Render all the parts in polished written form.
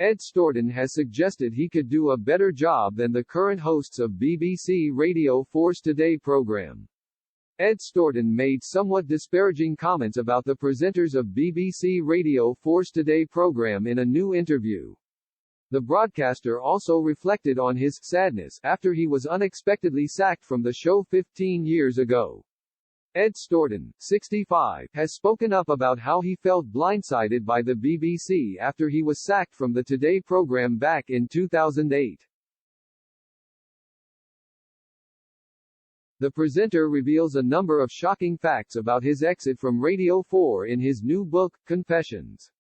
Ed Stourton has suggested he could do a better job than the current hosts of BBC Radio 4's Today programme. Ed Stourton made somewhat disparaging comments about the presenters of BBC Radio 4's Today programme in a new interview. The broadcaster also reflected on his sadness after he was unexpectedly sacked from the show 15 years ago. Ed Stourton, 65, has spoken up about how he felt blindsided by the BBC after he was sacked from the Today programme back in 2008. The presenter reveals a number of shocking facts about his exit from Radio 4 in his new book, Confessions.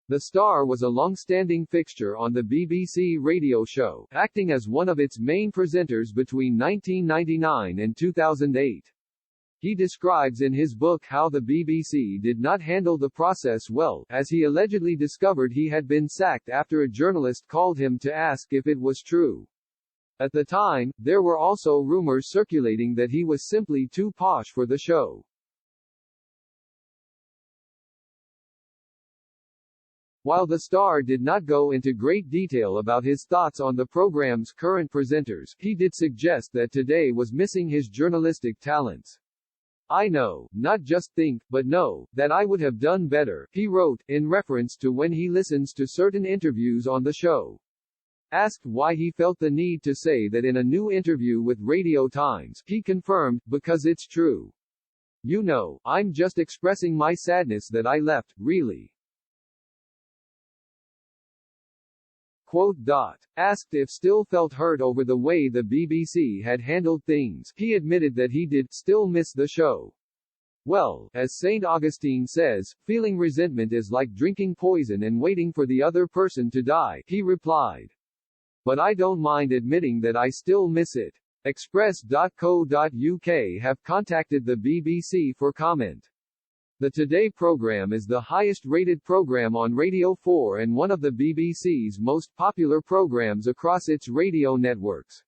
The star was a long-standing fixture on the BBC radio show, acting as one of its main presenters between 1999 and 2008. He describes in his book how the BBC did not handle the process well, as he allegedly discovered he had been sacked after a journalist called him to ask if it was true. At the time, there were also rumors circulating that he was simply too posh for the show. While the star did not go into great detail about his thoughts on the program's current presenters, he did suggest that Today was missing his journalistic talents. "I know, not just think, but know, that I would have done better," he wrote, in reference to when he listens to certain interviews on the show. Asked why he felt the need to say that in a new interview with Radio Times, he confirmed, "Because it's true. You know, I'm just expressing my sadness that I left, really." Quote. Asked if Still felt hurt over the way the BBC had handled things, he admitted that he did still miss the show. "Well, as St. Augustine says, feeling resentment is like drinking poison and waiting for the other person to die," he replied. "But I don't mind admitting that I still miss it." Express.co.uk have contacted the BBC for comment. The Today programme is the highest-rated programme on Radio 4 and one of the BBC's most popular programmes across its radio networks.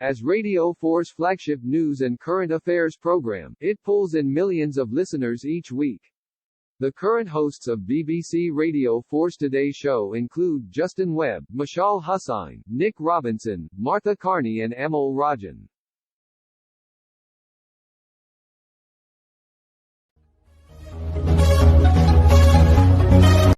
As Radio 4's flagship news and current affairs programme, it pulls in millions of listeners each week. The current hosts of BBC Radio 4's Today show include Justin Webb, Mashal Hussain, Nick Robinson, Martha Carney and Amol Rajan.